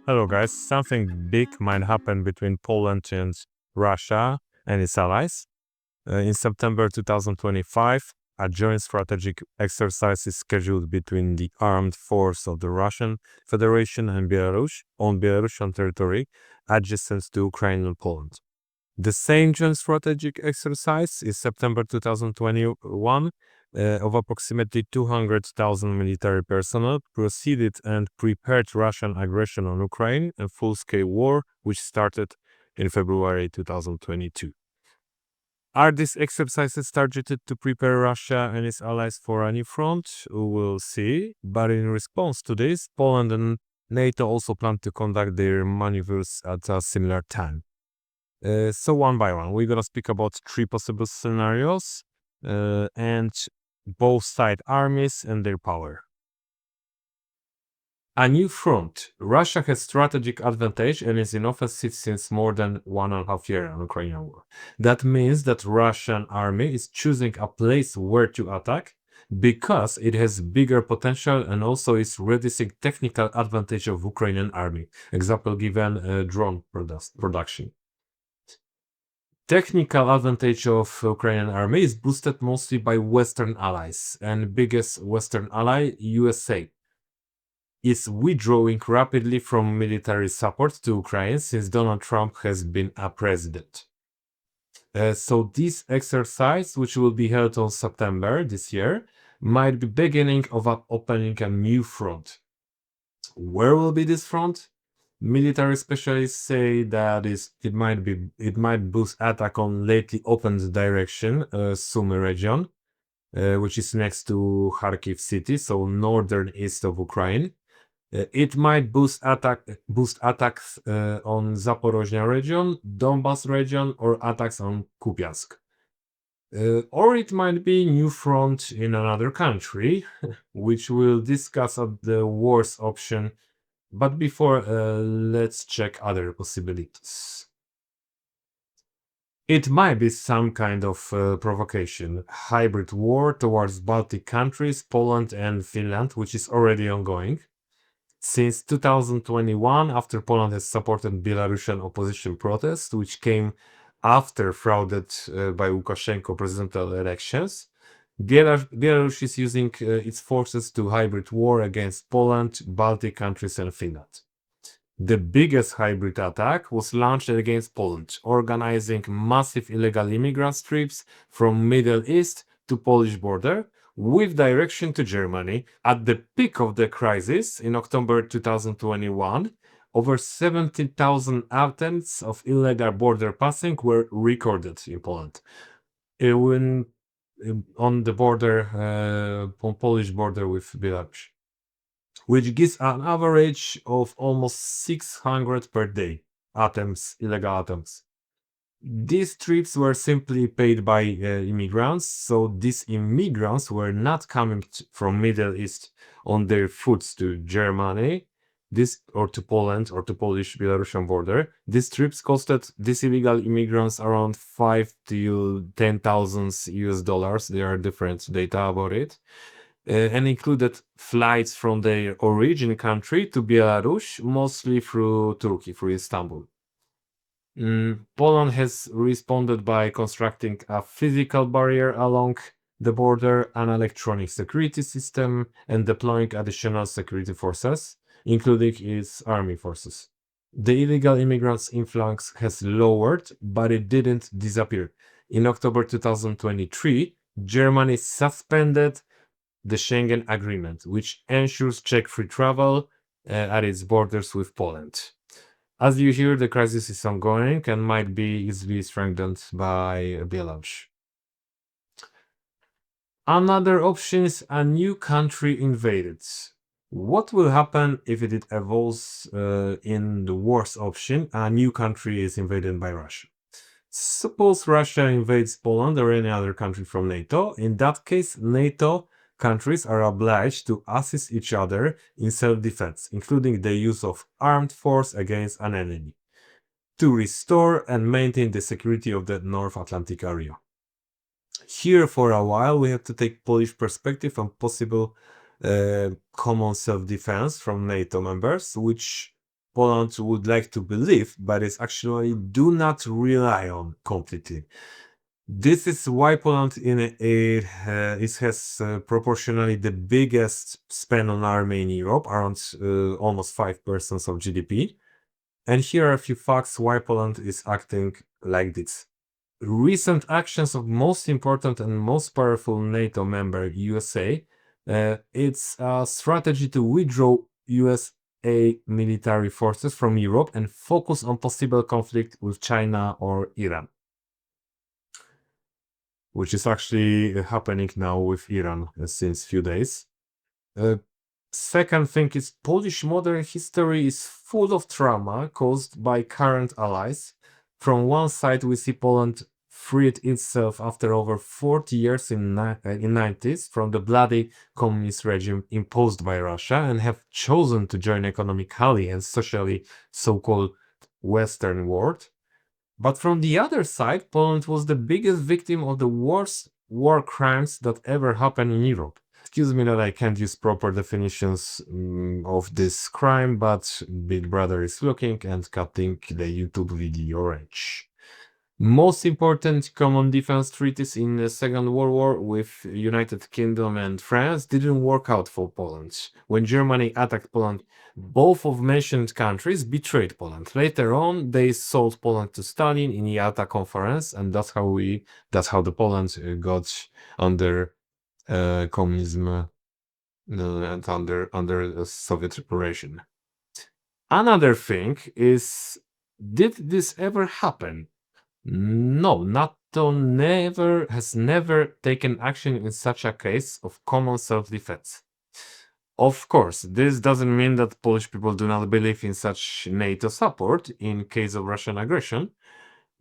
Hello guys, something big might happen between Poland and Russia and its allies. In September 2025, a joint strategic exercise is scheduled between the armed force of the Russian Federation and Belarus on Belarusian territory adjacent to Ukraine and Poland. The same joint strategic exercise is September 2021 of approximately 200,000 military personnel proceeded and prepared Russian aggression on Ukraine, a full-scale war which started in February 2022. Are these exercises targeted to prepare Russia and its allies for any front? We'll see. But in response to this, Poland and NATO also plan to conduct their maneuvers at a similar time. So one by one, we're gonna speak about three possible scenarios and both side armies and their power. A new front. Russia has strategic advantage and is in offensive since more than 1.5 years on Ukrainian war. That means that Russian army is choosing a place where to attack because it has bigger potential and also is reducing technical advantage of Ukrainian army. Example given drone production. Technical advantage of Ukrainian army is boosted mostly by Western allies, and biggest Western ally, USA, is withdrawing rapidly from military support to Ukraine since Donald Trump has been a president. So this exercise, which will be held on September this year, might be beginning of opening a new front. Where will be this front? Military specialists say that it might boost attack on lately opened direction, Sumy region, which is next to Kharkiv city, so northern east of Ukraine. It might boost attacks on Zaporozhye region, Donbas region, or attacks on Kupiansk. Or it might be new front in another country, which we'll discuss at the worst option. But before, let's check other possibilities. It might be some kind of provocation, hybrid war towards Baltic countries, Poland and Finland, which is already ongoing. Since 2021, after Poland has supported Belarusian opposition protests, which came after frauded by Lukashenko presidential elections, Belarus is using its forces to hybrid war against Poland, Baltic countries and Finland. The biggest hybrid attack was launched against Poland, organizing massive illegal immigrant trips from Middle East to Polish border with direction to Germany. At the peak of the crisis in October 2021, over 70,000 attempts of illegal border passing were recorded in Poland. On the border, on Polish border with Belarus, which gives an average of almost 600 per day illegal attempts. These trips were simply paid by immigrants, so these immigrants were not coming from Middle East on their foot to Germany, or to Poland or to Polish-Belarusian border. These trips costed these illegal immigrants around 5 to 10,000 US dollars. There are different data about it. And included flights from their origin country to Belarus, mostly through Turkey, through Istanbul. Poland has responded by constructing a physical barrier along the border, an electronic security system, and deploying additional security forces, including its army forces. The illegal immigrants' influx has lowered, but it didn't disappear. In October 2023, Germany suspended the Schengen Agreement, which ensures Czech-free travel at its borders with Poland. As you hear, the crisis is ongoing and might be easily strengthened by Belarus. Another option is a new country invaded. What will happen if it evolves in the worst option? A new country is invaded by Russia. Suppose Russia invades Poland or any other country from NATO. In that case, NATO countries are obliged to assist each other in self-defense, including the use of armed force against an enemy, to restore and maintain the security of the North Atlantic area. Here, for a while, we have to take Polish perspective on possible common self-defense from NATO members, which Poland would like to believe, but it's actually do not rely on completely. This is why Poland it has proportionally the biggest spend on army in Europe, around almost 5% of GDP. And here are a few facts why Poland is acting like this. Recent actions of most important and most powerful NATO member USA, it's a strategy to withdraw USA military forces from Europe and focus on possible conflict with China or Iran, which is actually happening now with Iran since few days. Uh, Second thing is Polish modern history is full of trauma caused by current allies. From one side, we see Poland freed itself after over 40 years in 90s from the bloody communist regime imposed by Russia and have chosen to join economically and socially so-called Western world. But from the other side, Poland was the biggest victim of the worst war crimes that ever happened in Europe. Excuse me that I can't use proper definitions of this crime, but Big Brother is looking and cutting the YouTube video range. Most important common defense treaties in the Second World War with United Kingdom and France didn't work out for Poland. When Germany attacked Poland, both of mentioned countries betrayed Poland. Later on, they sold Poland to Stalin in Yalta Conference, and that's how the Poland got under communism and under Soviet repression. Another thing is, did this ever happen? No, NATO has never taken action in such a case of common self-defense. Of course, this doesn't mean that Polish people do not believe in such NATO support in case of Russian aggression,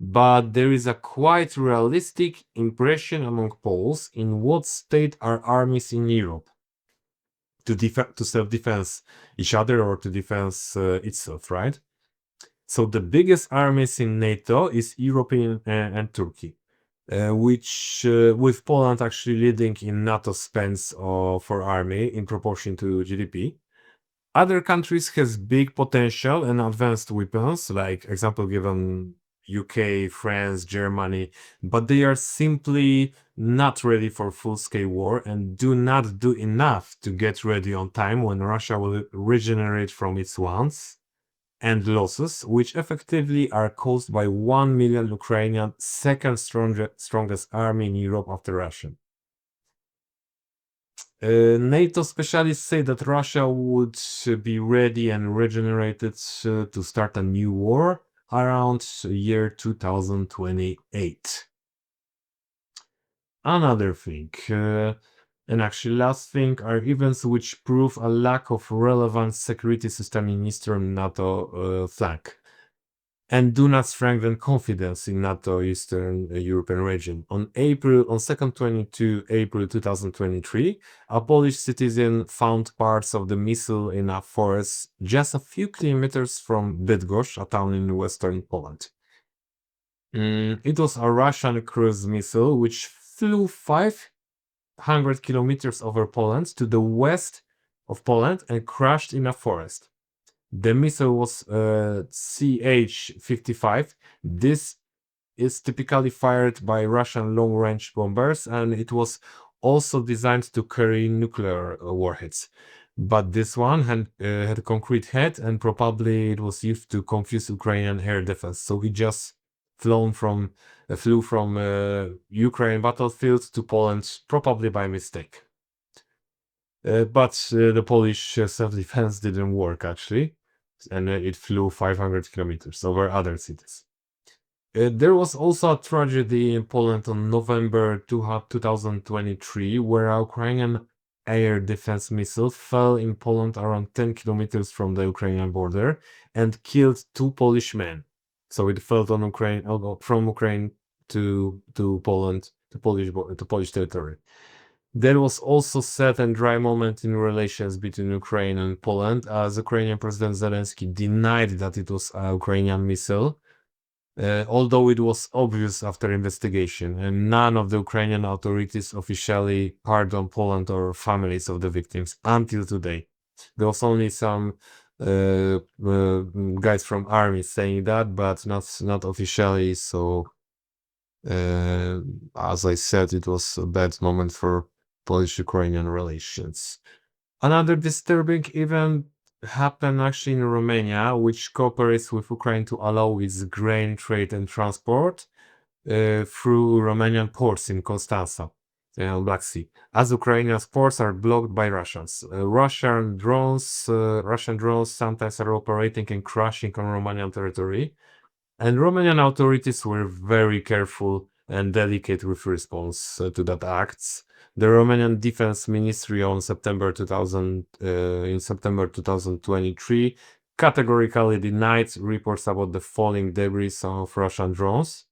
but there is a quite realistic impression among Poles in what state are armies in Europe to self-defense each other or to defense itself, right? So the biggest armies in NATO is European and Turkey, which with Poland actually leading in NATO spends for army in proportion to GDP. Other countries has big potential and advanced weapons, like example given UK, France, Germany, but they are simply not ready for full-scale war and do not do enough to get ready on time when Russia will regenerate from its wounds and losses, which effectively are caused by 1 million Ukrainian, second strongest army in Europe after Russia. NATO specialists say that Russia would be ready and regenerated to start a new war around year 2028. Another thing, and actually last thing, are events which prove a lack of relevant security system in Eastern NATO flank and do not strengthen confidence in NATO Eastern European region. On 2nd 22 April 2023, a Polish citizen found parts of the missile in a forest just a few kilometers from Bydgoszcz, a town in western Poland. It was a Russian cruise missile which flew 500 kilometers over Poland to the west of Poland and crashed in a forest. The missile was CH-55. This is typically fired by Russian long-range bombers, and it was also designed to carry nuclear warheads. But this one had a concrete head, and probably it was used to confuse Ukrainian air defense. So it just flew from Ukraine battlefield to Poland, probably by mistake. But the Polish self-defense didn't work actually, and it flew 500 kilometers over other cities. There was also a tragedy in Poland on November 2023, where a Ukrainian air defense missile fell in Poland around 10 kilometers from the Ukrainian border and killed 2 Polish men. So it fell on Ukraine, from Ukraine to Poland, to Polish territory. There was also sad and dry moment in relations between Ukraine and Poland, as Ukrainian President Zelensky denied that it was a Ukrainian missile, although it was obvious after investigation, and none of the Ukrainian authorities officially pardoned Poland or families of the victims until today. There was only some guys from army saying that, but not officially. So, uh, as I said, it was a bad moment for Polish-Ukrainian relations. Another disturbing event happened actually in Romania, which cooperates with Ukraine to allow its grain trade and transport through Romanian ports in Constanța, Black Sea, as Ukrainian ports are blocked by Russians. Russian drones sometimes are operating and crashing on Romanian territory, and Romanian authorities were very careful and delicate with response to that acts. The Romanian Defense Ministry on in September 2023 categorically denied reports about the falling debris of Russian drones.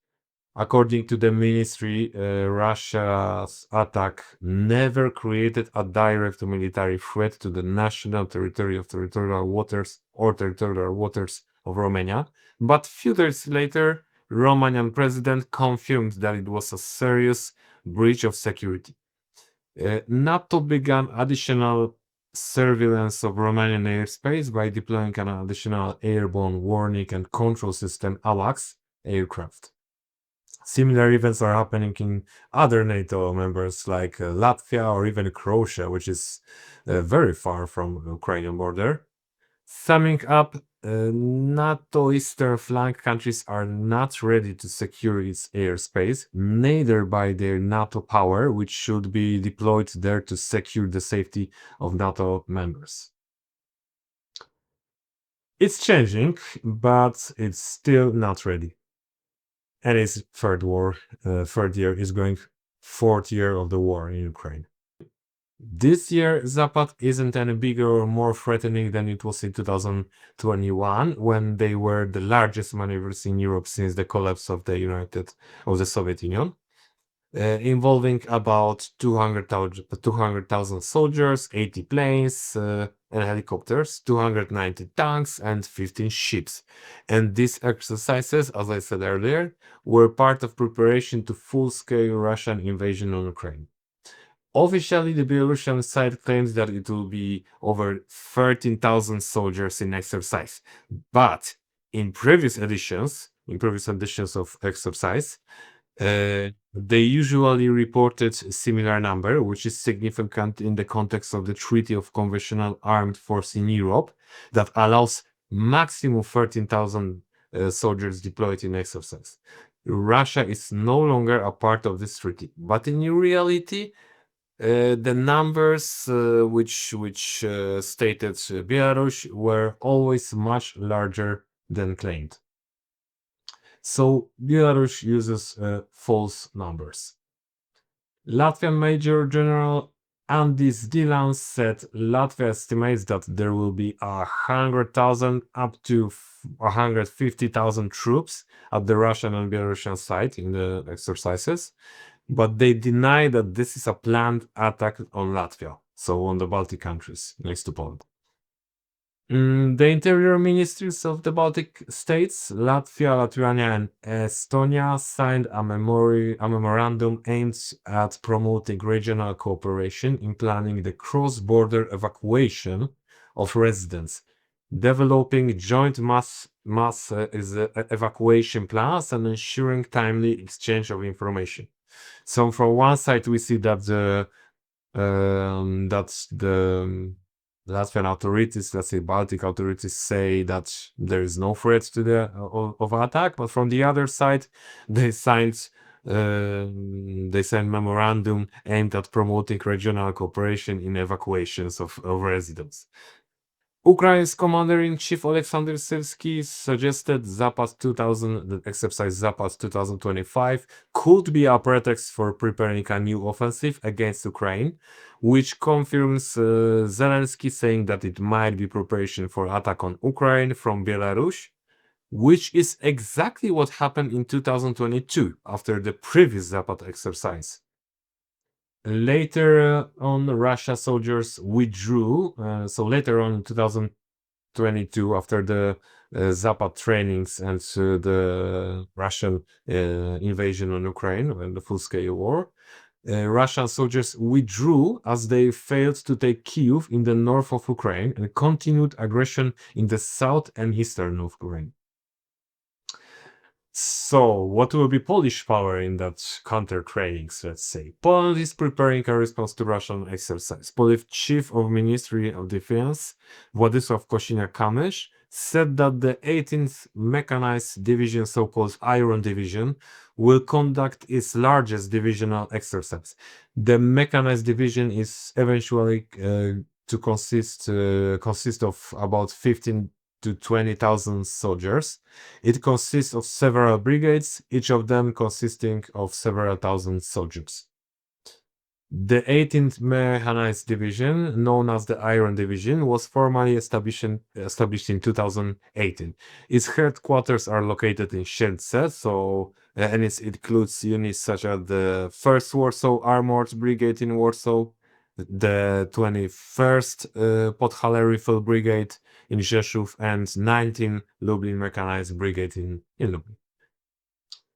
According to the ministry, Russia's attack never created a direct military threat to the national territorial waters of Romania. But few days later, Romanian president confirmed that it was a serious breach of security. NATO began additional surveillance of Romanian airspace by deploying an additional airborne warning and control system AWACS aircraft. Similar events are happening in other NATO members like Latvia or even Croatia, which is very far from the Ukrainian border. Summing up, NATO eastern flank countries are not ready to secure its airspace, neither by their NATO power, which should be deployed there to secure the safety of NATO members. It's changing, but it's still not ready. And it's third year is going fourth year of the war in Ukraine. This year, Zapad isn't any bigger or more threatening than it was in 2021, when they were the largest maneuvers in Europe since the collapse of the Soviet Union, involving about 200,000 soldiers, 80 planes and helicopters, 290 tanks, and 15 ships. And these exercises, as I said earlier, were part of preparation to full-scale Russian invasion on Ukraine. Officially, the Belarusian side claims that it will be over 13,000 soldiers in exercise. But in previous editions of exercise, they usually reported a similar number, which is significant in the context of the Treaty of Conventional Armed Force in Europe that allows maximum 13,000 soldiers deployed in exercise. Russia is no longer a part of this treaty, but in reality, the numbers which stated Belarus were always much larger than claimed. So Belarus uses false numbers. Latvian Major General Andis Dilans said Latvia estimates that there will be 100,000 up to 150,000 troops at the Russian and Belarusian side in the exercises, but they deny that this is a planned attack on Latvia, so on the Baltic countries next to Poland. The interior ministries of the Baltic states, Latvia, Lithuania, and Estonia signed a memorandum aimed at promoting regional cooperation in planning the cross-border evacuation of residents, developing joint mass evacuation plans, and ensuring timely exchange of information. So from one side, we see that the Latvian authorities, let's say Baltic authorities, say that there is no threat to the of attack, but from the other side, they signed memorandum aimed at promoting regional cooperation in evacuations of residents. Ukraine's commander-in-chief Alexander Syrskyi suggested the exercise Zapad 2025 could be a pretext for preparing a new offensive against Ukraine, which confirms Zelensky saying that it might be preparation for attack on Ukraine from Belarus, which is exactly what happened in 2022 after the previous Zapad exercise. Later on, Russia soldiers withdrew. So later on in 2022, after the Zapad trainings and the Russian invasion on Ukraine and the full-scale war, Russian soldiers withdrew as they failed to take Kyiv in the north of Ukraine and continued aggression in the south and eastern of Ukraine. So, what will be Polish power in that counter-trainings, let's say? Poland is preparing a response to Russian exercise. Polish Chief of Ministry of Defense, Władysław Kosiniak-Kamysz, said that the 18th Mechanized Division, so-called Iron Division, will conduct its largest divisional exercise. The Mechanized Division is eventually to consist of about 15 to 20,000 soldiers. It consists of several brigades, each of them consisting of several thousand soldiers. The 18th Mechanized Division, known as the Iron Division, was formally established in 2018. Its headquarters are located in Siedlce, and it includes units such as the 1st Warsaw Armored Brigade in Warsaw, the 21st Podhale Rifle Brigade in Rzeszów, and 19th Lublin Mechanized Brigade in Lublin.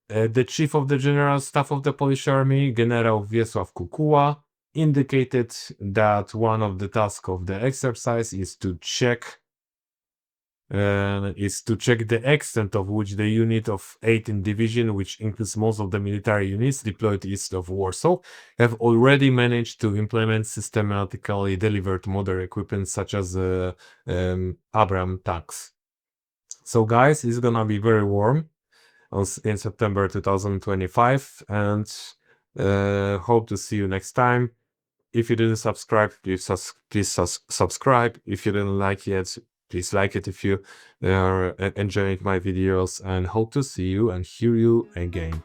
The chief of the general staff of the Polish army, General Wiesław Kukuła, indicated that one of the tasks of the exercise is to check the extent of which the unit of 18th Division, which includes most of the military units deployed east of Warsaw, have already managed to implement systematically delivered modern equipment such as Abrams tanks. So guys, it's gonna be very warm in September 2025, and hope to see you next time. If you didn't subscribe, please subscribe. If you didn't like it, please like it if you are enjoying my videos, and hope to see you and hear you again.